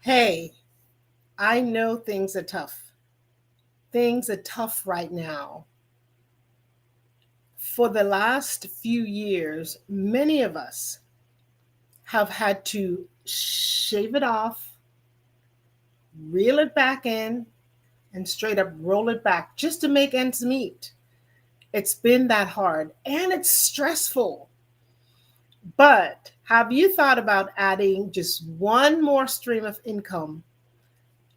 Hey, I know things are tough. Things are tough right now. For the last few years, many of us have had to shave it off, reel it back in, and straight up roll it back just to make ends meet. It's been that hard and it's stressful. But have you thought about adding just one more stream of income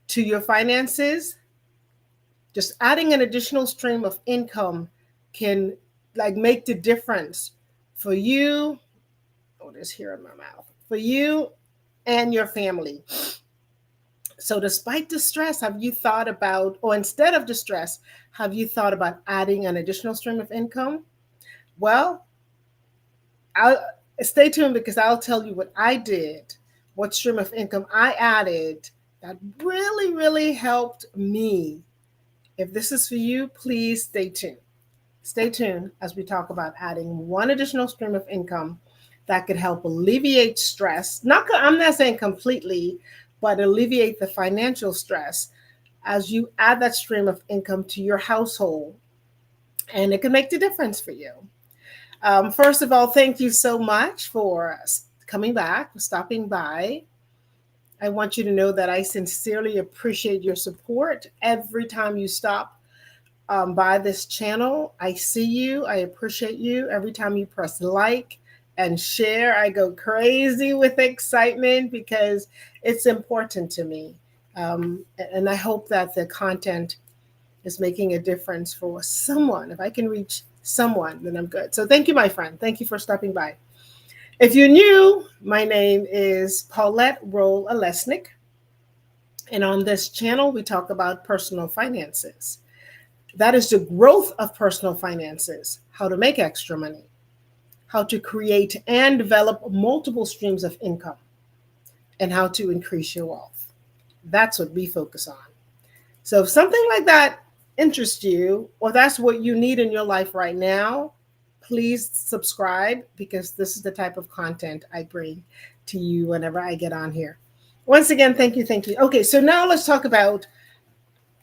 to your finances? Just adding an additional stream of income can make the difference for you. Oh, there's hair in my mouth. For you and your family. So despite the stress, have you thought about, or instead of the stress, have you thought about adding an additional stream of income? Well, I'll stay tuned because I'll tell you what I did, what stream of income I added that really, really helped me. If this is for you, please stay tuned. Stay tuned as we talk about adding one additional stream of income that could help alleviate stress. I'm not saying completely, but alleviate the financial stress as you add that stream of income to your household. And it can make the difference for you. First of all, thank you so much for coming back, for stopping by. I want you to know that I sincerely appreciate your support every time you stop by this channel. I see you. I appreciate you. Every time you press like and share, I go crazy with excitement because it's important to me. And I hope that the content is making a difference for someone. If I can reach someone, then I'm good. So thank you, my friend. Thank you for stopping by. If you're new, my name is Paulette Rolle-Alesnik. And on this channel, we talk about personal finances. That is the growth of personal finances, how to make extra money, how to create and develop multiple streams of income, and how to increase your wealth. That's what we focus on. So if something like that interests you, or that's what you need in your life right now, please subscribe because this is the type of content I bring to you whenever I get on here. Once again, thank you, thank you. Okay, so now let's talk about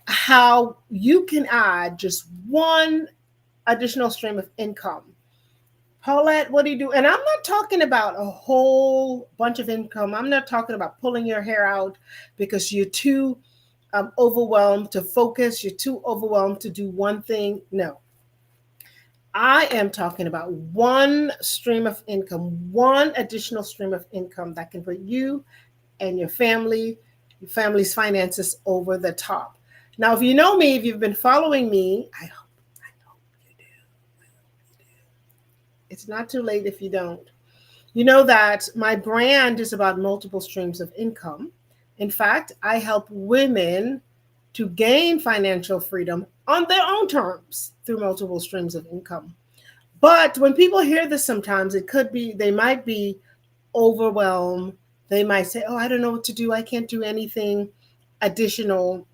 how you can add just one additional stream of income. Paulette, what do you do? And I'm not talking about a whole bunch of income. I'm not talking about pulling your hair out because you're too overwhelmed to focus. You're too overwhelmed to do one thing. No. I am talking about one stream of income, one additional stream of income that can put you and your family's finances over the top. Now, if you know me, if you've been following me, I hope you do. It's not too late if you don't. You know that my brand is about multiple streams of income. In fact, I help women to gain financial freedom on their own terms through multiple streams of income. But when people hear this, sometimes they might be overwhelmed. They might say, oh, I don't know what to do. I can't do anything additional.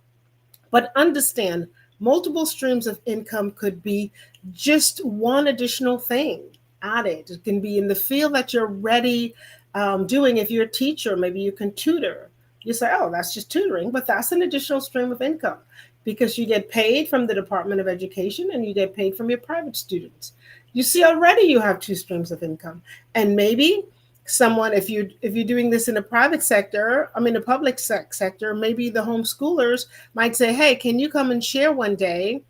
But understand, multiple streams of income could be just one additional thing added. It can be in the field that you're already doing. If you're a teacher, maybe you can tutor. You say, oh, that's just tutoring, but that's an additional stream of income because you get paid from the Department of Education and you get paid from your private students. You see, already you have two streams of income. And maybe someone, if you're doing this in the private sector, the public sector, maybe the homeschoolers might say, hey, can you come and share one day,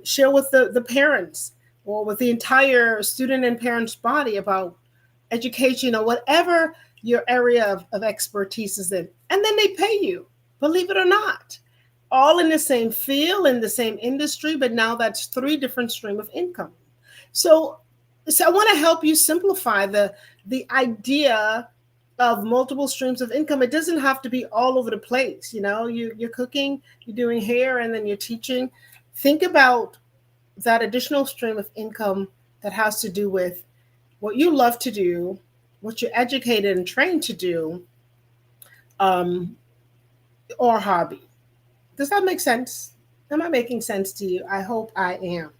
share with the parents or with the entire student and parents body about education or whatever your area of expertise is in. And then they pay you, believe it or not, all in the same field, in the same industry, but now that's three different streams of income. So I want to help you simplify the idea of multiple streams of income. It doesn't have to be all over the place. You're cooking, you're doing hair, and then you're teaching. Think about that additional stream of income that has to do with what you love to do, what you're educated and trained to do, or hobby. Does that make sense? Am I making sense to you? I hope I am.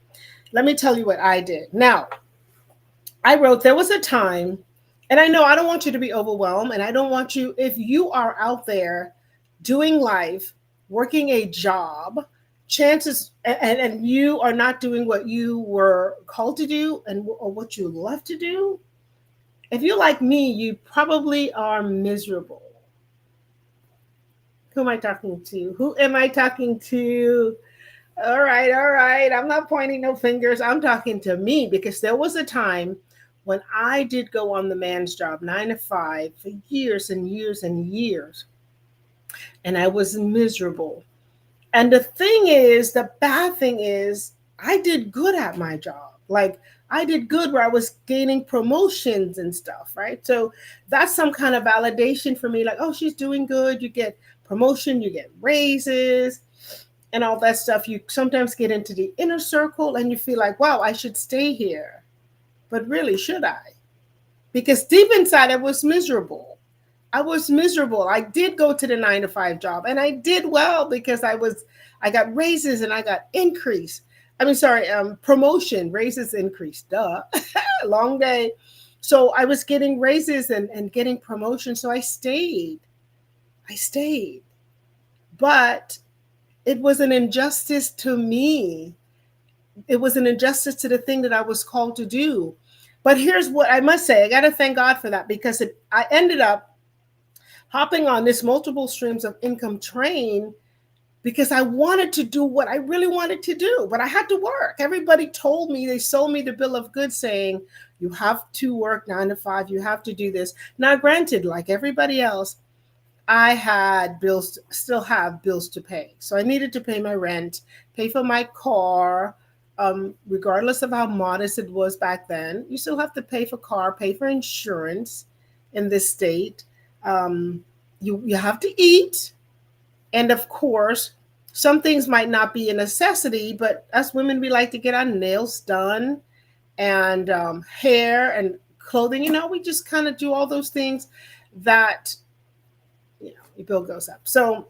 Let me tell you what I did. Now, there was a time And I know I don't want you to be overwhelmed. And I don't want you, if you are out there doing life, working a job, chances, and you are not doing what you were called to do and or what you love to do, if you're like me, you probably are miserable. Who am I talking to? Who am I talking to? All right, all right. I'm not pointing no fingers. I'm talking to me because there was a time when I did go on the man's job, 9 to 5, for years and years and years. And I was miserable. And the thing is, the bad thing is, I did good at my job. Like, I did good where I was gaining promotions and stuff, right? So that's some kind of validation for me. Like, oh, she's doing good. You get promotion, you get raises and all that stuff. You sometimes get into the inner circle and you feel like, wow, I should stay here. But really, should I? Because deep inside, I was miserable. I was miserable. I did go to the 9 to 5 job and I did well because I got raises and I got increase. I mean, sorry, promotion, raises, increase, duh. Long day. So I was getting raises and getting promotion. So I stayed. I stayed. But it was an injustice to me. It was an injustice to the thing that I was called to do. But here's what I must say. I got to thank God for that because I ended up hopping on this multiple streams of income train because I wanted to do what I really wanted to do, but I had to work. Everybody told me, they sold me the bill of goods saying, you have to work 9 to 5, you have to do this. Now, granted, like everybody else, I had bills, still have bills to pay. So I needed to pay my rent, pay for my car, regardless of how modest it was back then. You still have to pay for car, pay for insurance in this state. Um, you have to eat. And of course, some things might not be a necessity, but us women, we like to get our nails done and hair and clothing. We just kind of do all those things that your bill goes up. So,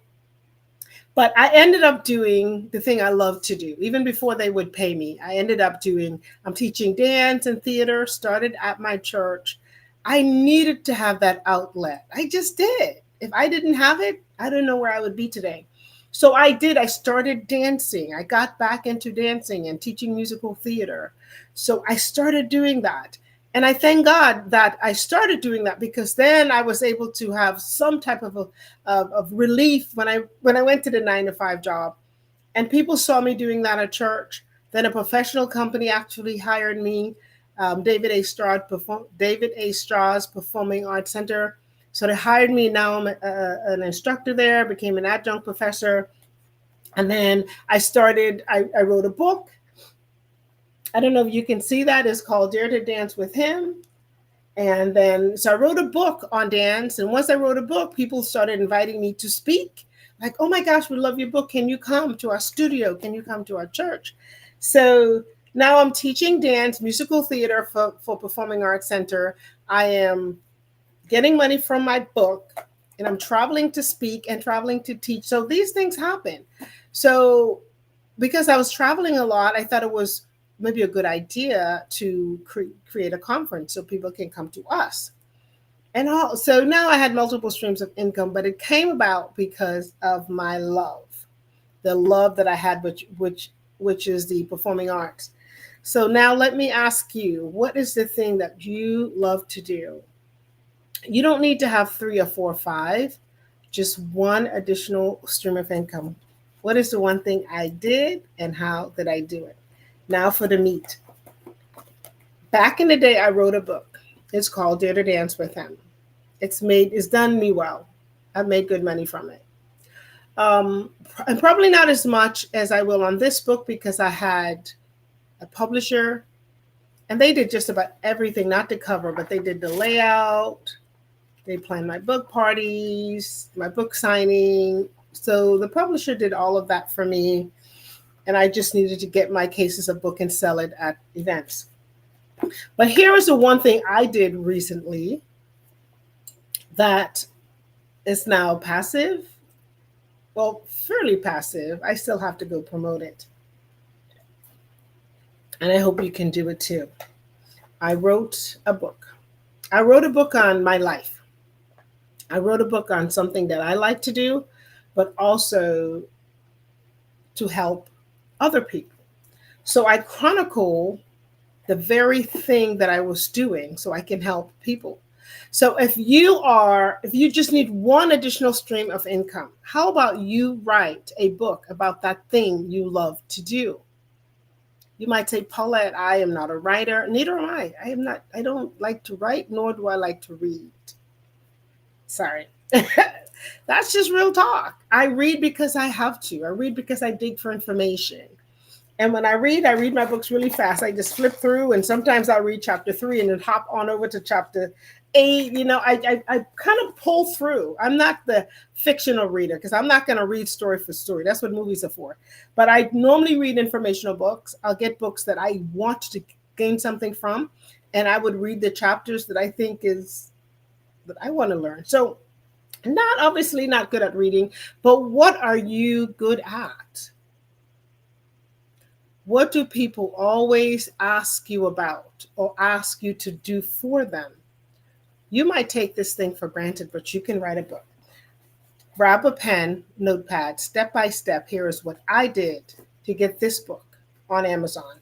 but I ended up doing the thing I love to do, even before they would pay me. I'm teaching dance and theater, started at my church. I needed to have that outlet. I just did. If I didn't have it, I don't know where I would be today. So I did. I started dancing. I got back into dancing and teaching musical theater. So I started doing that. And I thank God that I started doing that because then I was able to have some type of relief when I went to the 9 to 5 job, and people saw me doing that at church. Then a professional company actually hired me, David A. Strauss Performing Arts Center. So they hired me. Now I'm an instructor there, became an adjunct professor, and then I wrote a book. I don't know if you can see that. It's called Dare to Dance with Him. And then, so I wrote a book on dance. And once I wrote a book, people started inviting me to speak. Like, oh my gosh, we love your book. Can you come to our studio? Can you come to our church? So now I'm teaching dance, musical theater for Performing Arts Center. I am getting money from my book, and I'm traveling to speak and traveling to teach. So these things happen. So because I was traveling a lot, I thought it was maybe a good idea to create a conference so people can come to us. And so now I had multiple streams of income, but it came about because of my love, the love that I had, which is the performing arts. So now let me ask you, what is the thing that you love to do? You don't need to have 3 or 4 or 5, just one additional stream of income. What is the one thing I did and how did I do it? Now for the meat. Back in the day, I wrote a book. It's called Dare to Dance with Him. It's done me well. I've made good money from it. And probably not as much as I will on this book because I had a publisher and they did just about everything, not the cover, but they did the layout. They planned my book parties, my book signing. So the publisher did all of that for me. And I just needed to get my cases of book and sell it at events. But here is the one thing I did recently that is now passive. Well, fairly passive. I still have to go promote it. And I hope you can do it too. I wrote a book. I wrote a book on my life. I wrote a book on something that I like to do, but also to help other people. So I chronicle the very thing that I was doing so I can help people. So if you just need one additional stream of income, how about you write a book about that thing you love to do? You might say, Paulette, I am not a writer. Neither am I. I don't like to write, nor do I like to read. Sorry. That's just real talk. I read because I have to. I read because I dig for information. And when I read my books really fast. I just flip through, and sometimes I'll read chapter 3 and then hop on over to chapter 8. I kind of pull through. I'm not the fictional reader because I'm not going to read story for story. That's what movies are for. But I normally read informational books. I'll get books that I want to gain something from, and I would read the chapters that I think is that I want to learn. So, not obviously not good at reading, but what are you good at? What do people always ask you about or ask you to do for them? You might take this thing for granted, but you can write a book. Grab a pen, notepad, step by step. Here is what I did to get this book on Amazon.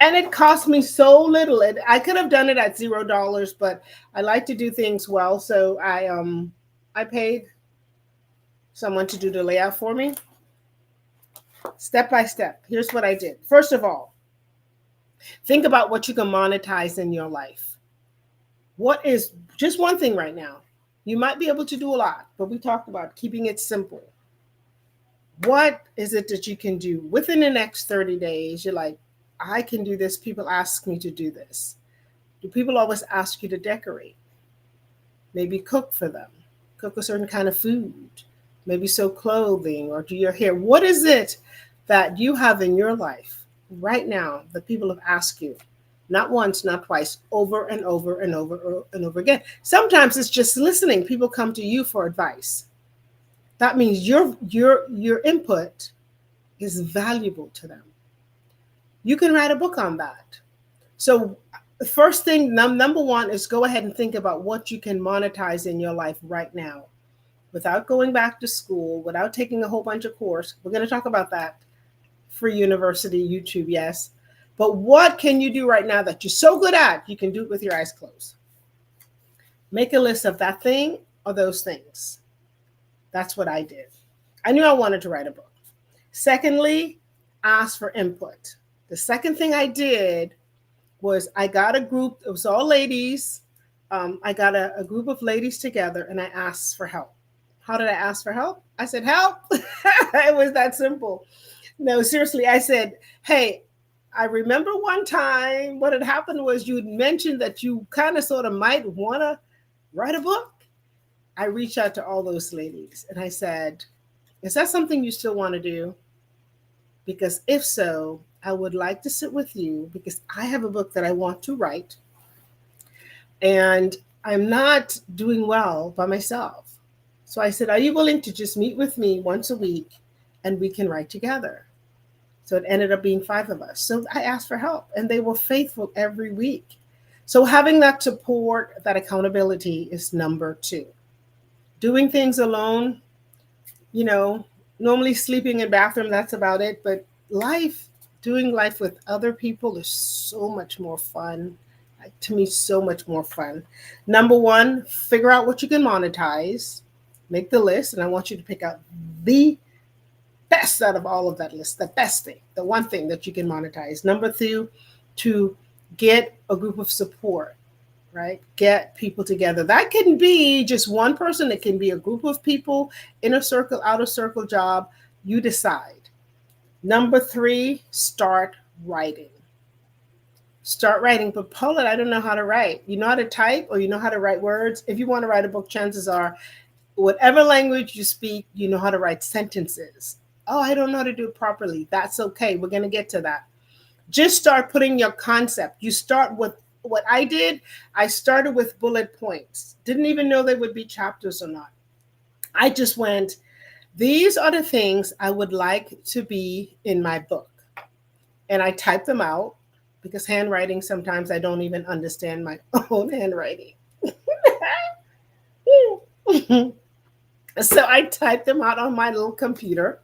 And it cost me so little. I could have done it at $0, but I like to do things well. So I paid someone to do the layout for me. Step by step. Here's what I did. First of all, think about what you can monetize in your life. What is just one thing right now? You might be able to do a lot, but we talked about keeping it simple. What is it that you can do within the next 30 days? You're like, I can do this. People ask me to do this. Do people always ask you to decorate? Maybe cook for them, cook a certain kind of food, maybe sew clothing or do your hair. What is it that you have in your life right now that people have asked you? Not once, not twice, over and over and over and over again. Sometimes it's just listening. People come to you for advice. That means your input is valuable to them. You can write a book on that. So the first thing, number one, is go ahead and think about what you can monetize in your life right now without going back to school, without taking a whole bunch of course. We're going to talk about that. Free university, YouTube, yes. But what can you do right now that you're so good at, you can do it with your eyes closed? Make a list of that thing or those things. That's what I did. I knew I wanted to write a book. Secondly, ask for input. The second thing I did was I got a group, it was all ladies. I got a group of ladies together and I asked for help. How did I ask for help? I said, help. It was that simple. No, seriously, I said, hey, I remember one time what had happened was you had mentioned that you kind of sort of might want to write a book. I reached out to all those ladies and I said, is that something you still want to do? Because if so, I would like to sit with you because I have a book that I want to write and I'm not doing well by myself. So I said, are you willing to just meet with me once a week and we can write together? So it ended up being 5 of us. So I asked for help and they were faithful every week. So having that support, that accountability is number 2. Doing things alone, normally sleeping in bathroom, that's about it. But doing life with other people is so much more fun. To me, so much more fun. Number 1, figure out what you can monetize. Make the list, and I want you to pick out the best out of all of that list, the best thing, the one thing that you can monetize. Number 2, to get a group of support, right? Get people together. That can be just one person. It can be a group of people, inner circle, outer circle job. You decide. Number 3, start writing. Start writing. But Paulette, I don't know how to write. You know how to type or you know how to write words? If you want to write a book, chances are, whatever language you speak, you know how to write sentences. Oh, I don't know how to do it properly. That's okay. We're going to get to that. Just start putting your concept. You start with what I did. I started with bullet points. Didn't even know they would be chapters or not. I just went, these are the things I would like to be in my book. And I typed them out. because handwriting, sometimes I don't even understand my own handwriting. So I type them out on my little computer,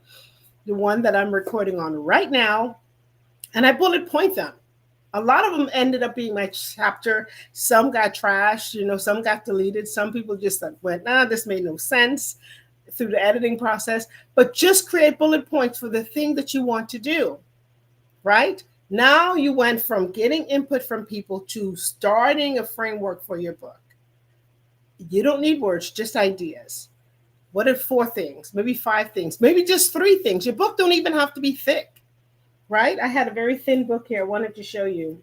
the one that I'm recording on right now, and I bullet point them. A lot of them ended up being my chapter. Some got trashed, some got deleted. Some people just went, this made no sense through the editing process. But just create bullet points for the thing that you want to do, right? Now you went from getting input from people to starting a framework for your book. You don't need words, just ideas. What are 4 things? Maybe 5 things, maybe just 3 things. Your book don't even have to be thick, right? I had a very thin book here I wanted to show you.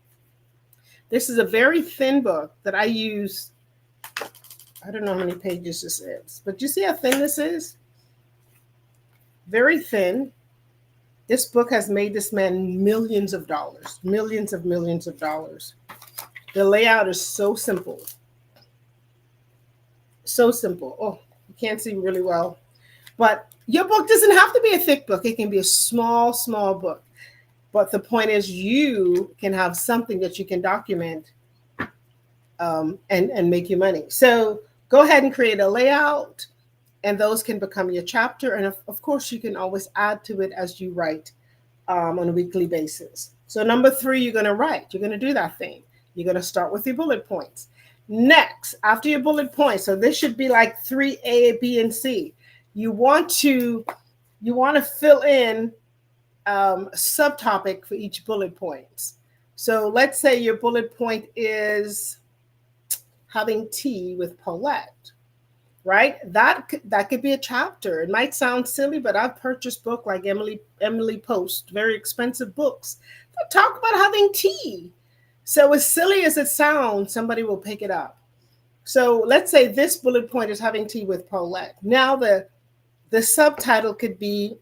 This is a very thin book that I use. I don't know how many pages this is, but you see how thin this is? Very thin. This book has made this man millions of dollars. The layout is so simple. So simple. Oh, you can't see really well. But your book doesn't have to be a thick book. It can be a small, small book. But the point is, you can have something that you can document and make you money. So go ahead and create a layout, and those can become your chapter. And of course, you can always add to it as you write on a weekly basis. So number 3, you're going to write. You're going to do that thing. You're going to start with your bullet points. Next, after your bullet points, so this should be like 3A, B, and C. You want to fill in subtopic for each bullet point. So let's say your bullet point is having tea with Paulette, right? That could be a chapter. It might sound silly, but I've purchased books like Emily Post, very expensive books, that talk about having tea. So as silly as it sounds, somebody will pick it up. So let's say this bullet point is having tea with Paulette. Now the subtitle could be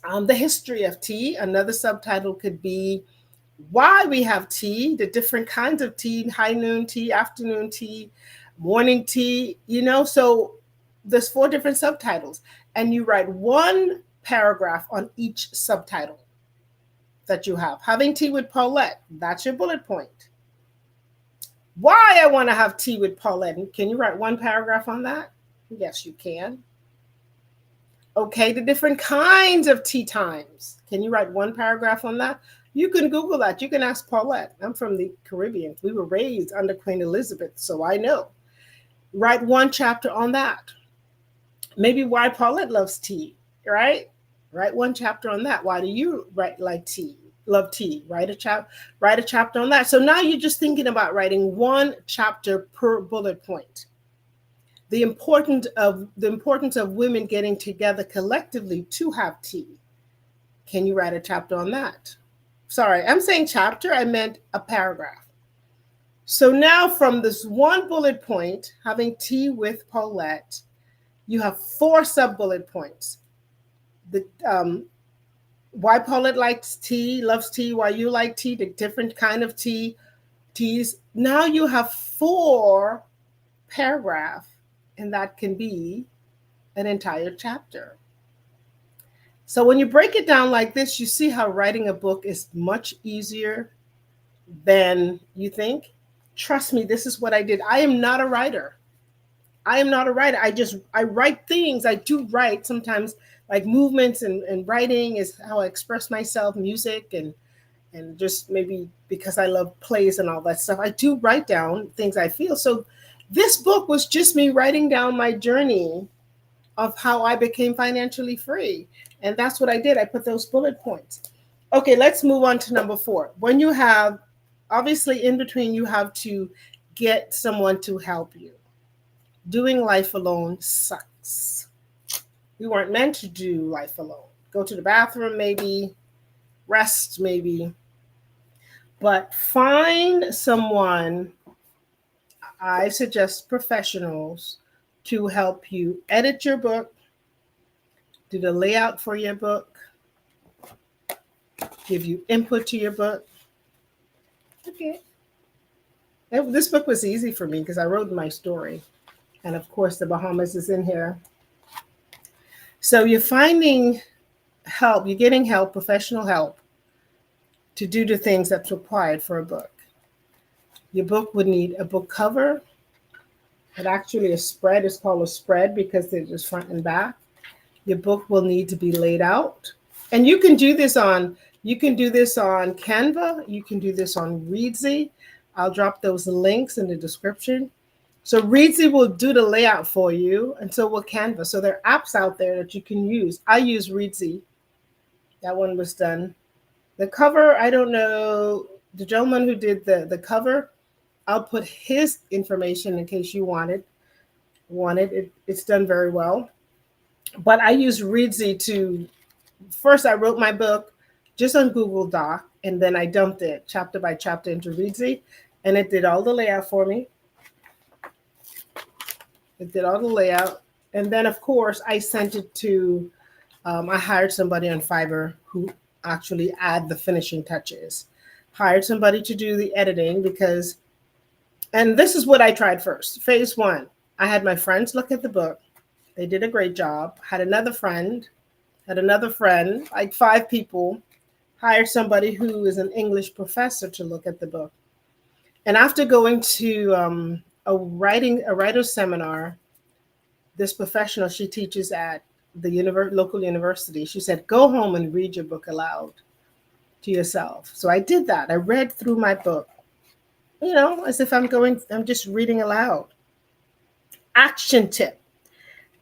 the history of tea. Another subtitle could be why we have tea, the different kinds of tea, high noon tea, afternoon tea, morning tea, So there's 4 different subtitles, and you write 1 paragraph on each subtitle that you have. Having tea with Paulette, that's your bullet point. Why I want to have tea with Paulette. Can you write 1 paragraph on that? Yes, you can. Okay, the different kinds of tea times. Can you write 1 paragraph on that? You can Google that. You can ask Paulette. I'm from the Caribbean. We were raised under Queen Elizabeth, so I know. Write 1 chapter on that. Maybe why Paulette loves tea, right? Write 1 chapter on that. Why do you love tea? Write a chapter on that. So now you're just thinking about writing 1 chapter per bullet point. The importance of women getting together collectively to have tea. Can you write a chapter on that? Sorry, I'm saying chapter, I meant a paragraph. So now from this 1 bullet point, having tea with Paulette, you have 4 sub-bullet points. Why Paulette likes tea, loves tea, why you like tea, the different kind of teas. Now you have 4 paragraphs, and that can be an entire chapter. So when you break it down like this, you see how writing a book is much easier than you think. Trust me, this is what I did. I am not a writer. I write things. I do write sometimes, like movements and writing is how I express myself, music and just maybe because I love plays and all that stuff. I do write down things I feel. So this book was just me writing down my journey of how I became financially free. And that's what I did. I put those bullet points. Okay, let's move on to number 4. When you have, obviously in between, you have to get someone to help you. Doing life alone sucks. We weren't meant to do life alone. Go to the bathroom, maybe, rest, maybe. But find someone. I suggest professionals to help you edit your book, do the layout for your book, give you input to your book. Okay. This book was easy for me because I wrote my story. And of course, the Bahamas is in here. So you're finding help, you're getting help, professional help, to do the things that's required for a book. Your book would need a book cover. It actually a spread is called a spread because they're just front and back. Your book will need to be laid out. And you can do this on Canva. You can do this on Readsy. I'll drop those links in the description. So Readsy will do the layout for you, and so will Canva. So there are apps out there that you can use. I use Readsy. That one was done. The cover, I don't know. The gentleman who did the cover, I'll put his information in case you want it. It's done very well. But I use Readsy to, first I wrote my book just on Google Doc, and then I dumped it chapter by chapter into Readsy, and it did all the layout for me. It did all the layout. And then, of course, I sent it to, I hired somebody on Fiverr who actually add the finishing touches. Hired somebody to do the editing because, and this is what I tried first. Phase one, I had my friends look at the book. They did a great job. Had another friend, like 5 people. Hired somebody who is an English professor to look at the book. And after going to a writer's seminar, this professional, she teaches at the local university. She said, go home and read your book aloud to yourself. So I did that. I read through my book, as if I'm just reading aloud. Action tip.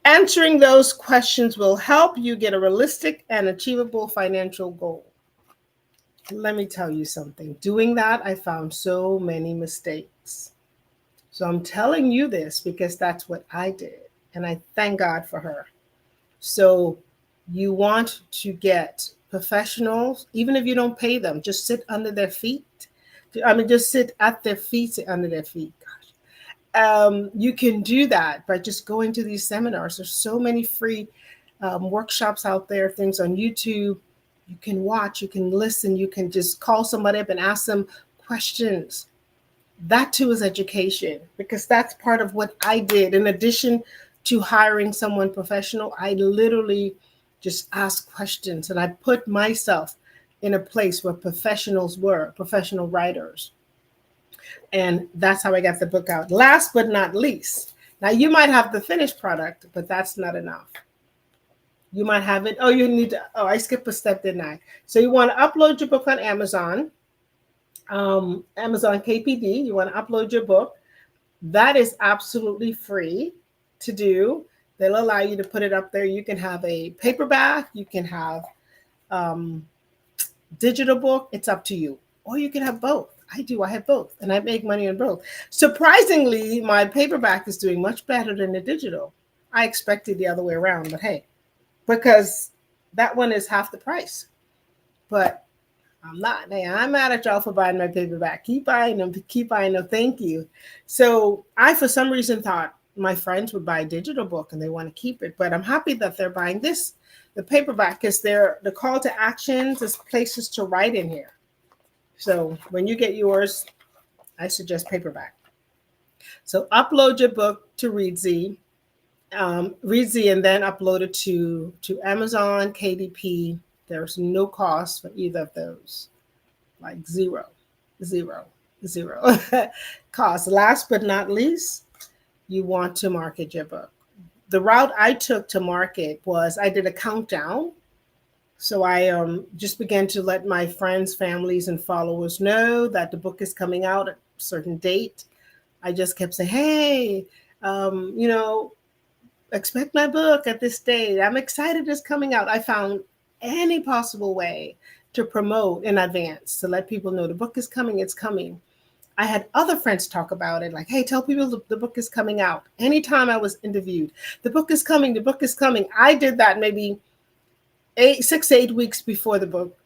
Answering those questions will help you get a realistic and achievable financial goal. Let me tell you something. Doing that, I found so many mistakes. So I'm telling you this because that's what I did. And I thank God for her. So you want to get professionals, even if you don't pay them, just sit under their feet. Just sit at their feet, sit under their feet. Gosh. You can do that by just going to these seminars. There's so many free workshops out there, things on YouTube. You can watch, you can listen, you can just call somebody up and ask them questions. That too is education, because that's part of what I did. In addition to hiring someone professional, I literally just asked questions, and I put myself in a place where professionals were, professional writers. And that's how I got the book out. Last but not least, now you might have the finished product, but that's not enough. You might have it. I skipped a step, didn't I? So you want to upload your book on Amazon, Amazon KPD. You want to upload your book. That is absolutely free to do. They'll allow you to put it up there. You can have a paperback. You can have digital book. It's up to you. Or you can have both. I have both, and I make money on both. Surprisingly, my paperback is doing much better than the digital. I expected the other way around, but hey, because that one is half the price. But I'm not. Hey, I'm mad at y'all for buying my paperback. Keep buying them. Thank you. So I, for some reason, thought my friends would buy a digital book and they want to keep it. But I'm happy that they're buying the paperback, because the call to actions is places to write in here. So when you get yours, I suggest paperback. So upload your book to Readsy. Readsy, and then upload it to Amazon, KDP. There's no cost for either of those, like zero cost. Last but not least, you want to market your book. The route I took to market was I did a countdown. So I just began to let my friends, families, and followers know that the book is coming out at a certain date. I just kept saying, hey, expect my book at this date. I'm excited it's coming out. I found any possible way to promote in advance, to let people know the book is coming, it's coming. I had other friends talk about it, like, hey, tell people the book is coming out. Anytime I was interviewed, the book is coming, the book is coming. I did that maybe 6 to 8 weeks before the book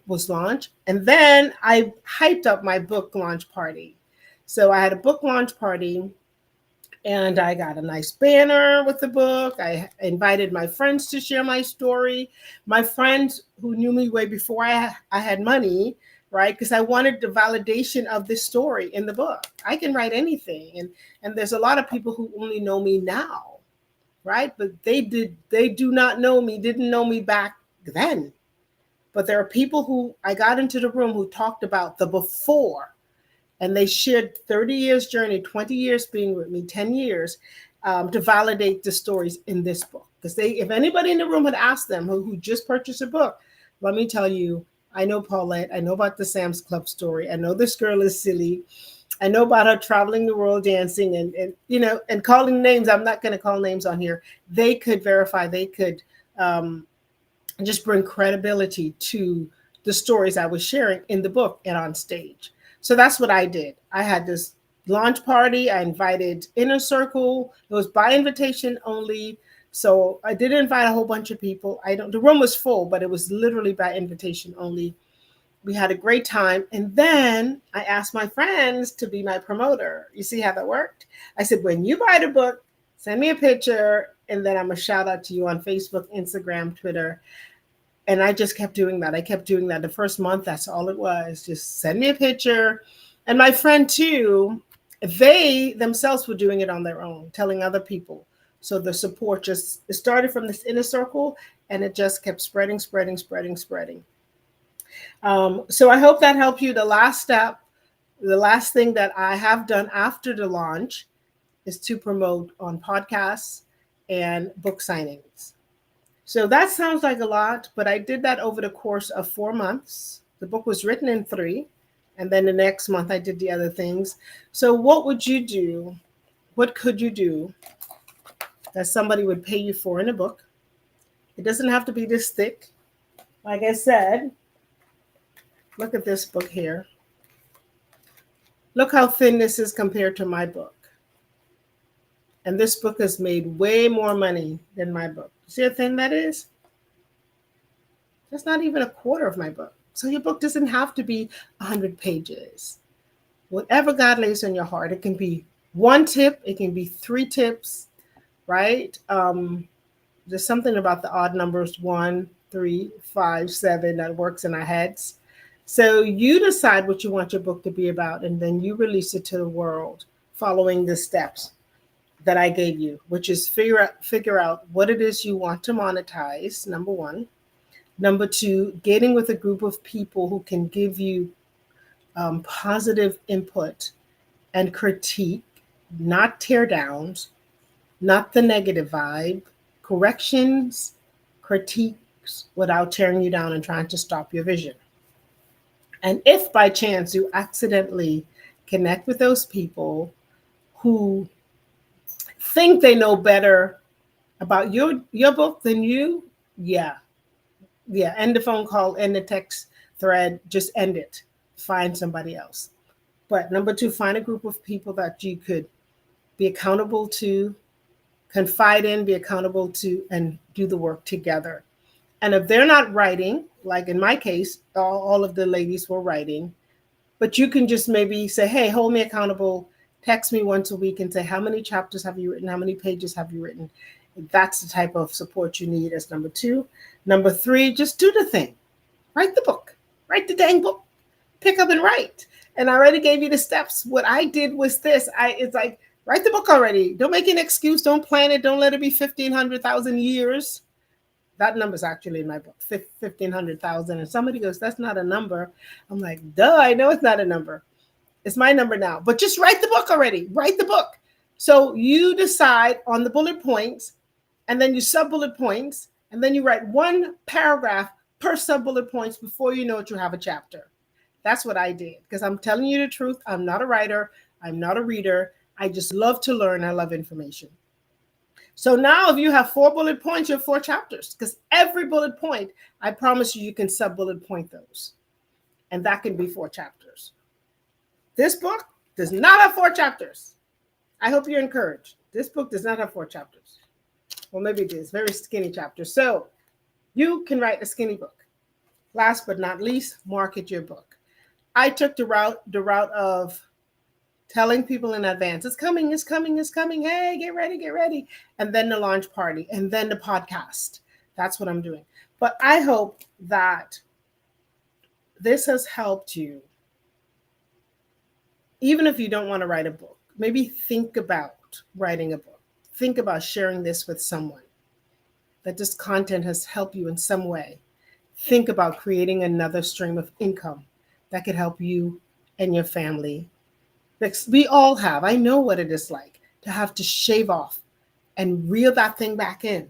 was launched. And then I hyped up my book launch party. So I had a book launch party, and I got a nice banner with the book. I invited my friends to share my story. My friends who knew me way before I had money, right? Because I wanted the validation of this story in the book. I can write anything. And there's a lot of people who only know me now, right? But they do not know me, didn't know me back then. But there are people who I got into the room who talked about the before, and they shared 30 years journey, 20 years being with me, 10 years, to validate the stories in this book. Because if anybody in the room had asked them who just purchased a book, let me tell you, I know Paulette, I know about the Sam's Club story, I know this girl is silly, I know about her traveling the world dancing and calling names. I'm not going to call names on here. They could verify, they could just bring credibility to the stories I was sharing in the book and on stage. So that's what I did. I had this launch party. I invited Inner Circle. It was by invitation only. So I did invite a whole bunch of people. The room was full, but it was literally by invitation only. We had a great time. And then I asked my friends to be my promoter. You see how that worked? I said, when you buy the book, send me a picture, and then I'm going to shout out to you on Facebook, Instagram, Twitter. And I just kept doing that. I kept doing that. The first month, that's all it was. Just send me a picture. And my friend too, they themselves were doing it on their own, telling other people. So the support it started from this inner circle, and it just kept spreading. So I hope that helped you. The last step, the last thing that I have done after the launch is to promote on podcasts and book signings. So that sounds like a lot, but I did that over the course of 4 months. The book was written in 3, and then the next month I did the other things. So what would you do? What could you do that somebody would pay you for in a book? It doesn't have to be this thick. Like I said, look at this book here. Look how thin this is compared to my book. And this book has made way more money than my book. See how thin that is? That's not even a quarter of my book. So your book doesn't have to be 100 pages. Whatever God lays on your heart, it can be 1 tip, it can be 3 tips, right? There's something about the odd numbers, 1, 3, 5, 7 that works in our heads. So you decide what you want your book to be about, and then you release it to the world following the steps that I gave you, which is figure out what it is you want to monetize, number 1. Number 2, getting with a group of people who can give you positive input and critique, not tear downs, not the negative vibe, corrections, critiques without tearing you down and trying to stop your vision. And if by chance you accidentally connect with those people who think they know better about your book than you, yeah, end the phone call, end the text thread, just end it. Find somebody else. But number 2, find a group of people that you could be accountable to, confide in, be accountable to, and do the work together. And if they're not writing, like in my case, all of the ladies were writing, but you can just maybe say, hey, hold me accountable, text me once a week and say, how many chapters have you written? How many pages have you written? That's the type of support you need as number 2. Number 3, just do the thing. Write the book. Write the dang book. Pick up and write. And I already gave you the steps. What I did was this. It's like, write the book already. Don't make an excuse. Don't plan it. Don't let it be 1,500,000 years. That number's actually in my book, 1,500,000. And somebody goes, that's not a number. I'm like, duh, I know it's not a number. It's my number now. But just write the book already. Write the book. So you decide on the bullet points, and then you sub-bullet points, and then you write 1 paragraph per sub-bullet points before you know it, you have a chapter. That's what I did, because I'm telling you the truth. I'm not a writer. I'm not a reader. I just love to learn. I love information. So now if you have 4 bullet points, you have 4 chapters, because every bullet point, I promise you can sub-bullet point those. And that can be 4 chapters. This book does not have 4 chapters. I hope you're encouraged. This book does not have 4 chapters. Well, maybe it is. Very skinny chapters. So you can write a skinny book. Last but not least, market your book. I took the route of telling people in advance, it's coming, it's coming, it's coming. Hey, get ready, get ready. And then the launch party, and then the podcast. That's what I'm doing. But I hope that this has helped you. Even if you don't want to write a book, maybe think about writing a book. Think about sharing this with someone, that this content has helped you in some way. think about creating another stream of income that could help you and your family. Because we all have, I know what it is like to have to shave off and reel that thing back in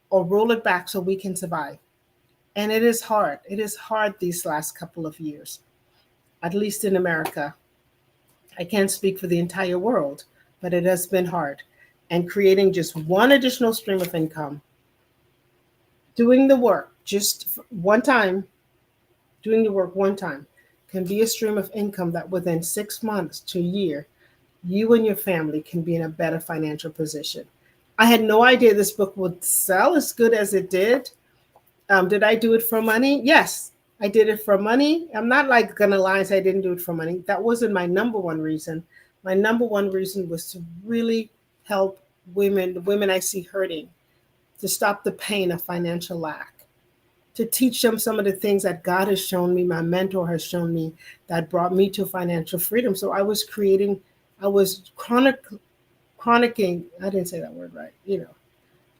or roll it back so we can survive. And it is hard. It is hard these last couple of years, at least in America. I can't speak for the entire world, but it has been hard. And creating just one additional stream of income, doing the work just one time, doing the work one time can be a stream of income that within 6 months to a year, you and your family can be in a better financial position. I had no idea this book would sell as good as it did. Did I do it for money? Yes, I did it for money. I'm not like gonna lie and say I didn't do it for money. That wasn't my number one reason. My number one reason was to really help women, the women I see hurting, to stop the pain of financial lack, to teach them some of the things that God has shown me, my mentor has shown me, that brought me to financial freedom. So I was chronicling, I didn't say that word right,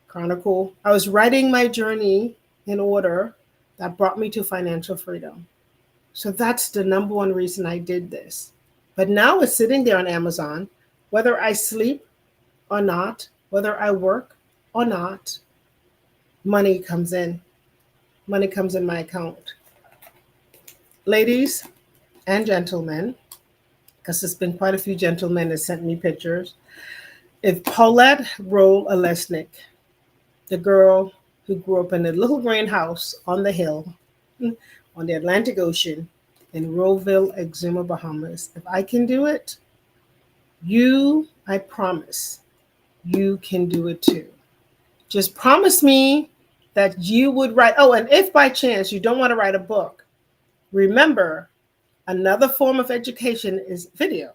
chronicle. I was writing my journey in order that brought me to financial freedom. So that's the number one reason I did this. But now it's sitting there on Amazon, whether I sleep or not, whether I work or not, money comes in. Money comes in my account. Ladies and gentlemen, because there's been quite a few gentlemen that sent me pictures. If Paulette Rolle-Alesnik, the girl who grew up in a little green house on the hill on the Atlantic Ocean in Roeville, Exuma, Bahamas, if I can do it, I promise, you can do it too. Just promise me that you would write. Oh, and if by chance you don't want to write a book, remember, another form of education is video,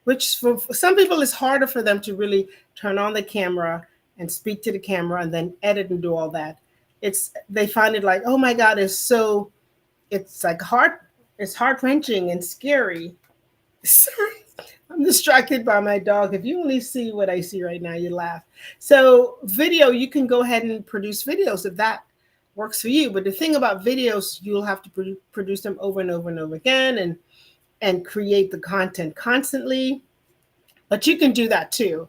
which for some people is harder for them to really turn on the camera and speak to the camera and then edit and do all that. They find it like, oh my God, it's like it's heart-wrenching and scary. Sorry, I'm distracted by my dog. If you only see what I see right now, you laugh. So video, you can go ahead and produce videos if that works for you. But the thing about videos, you'll have to produce them over and over and over again and create the content constantly. But you can do that too.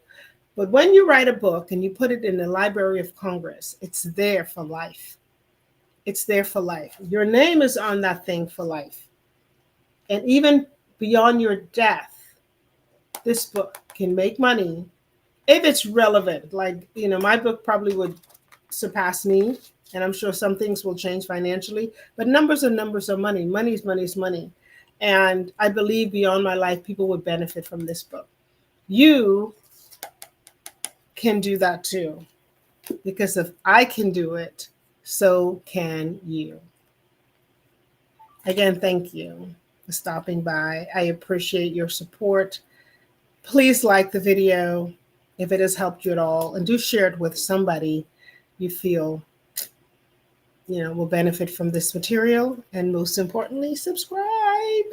But when you write a book and you put it in the Library of Congress, it's there for life. It's there for life. Your name is on that thing for life. And even beyond your death, this book can make money if it's relevant. Like, my book probably would surpass me, and I'm sure some things will change financially, but numbers are numbers of money. Money is money is money. And I believe beyond my life, people would benefit from this book. You can do that too, because if I can do it, so can you. Again, thank you for stopping by. I appreciate your support. Please like the video if it has helped you at all, and do share it with somebody you feel will benefit from this material. And most importantly, subscribe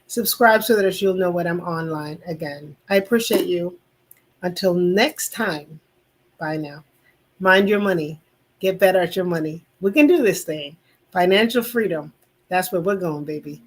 so that you'll know when I'm online again. I appreciate you. Until next time, bye now. Mind your money. Get better at your money. We can do this thing. Financial freedom. That's where we're going, baby.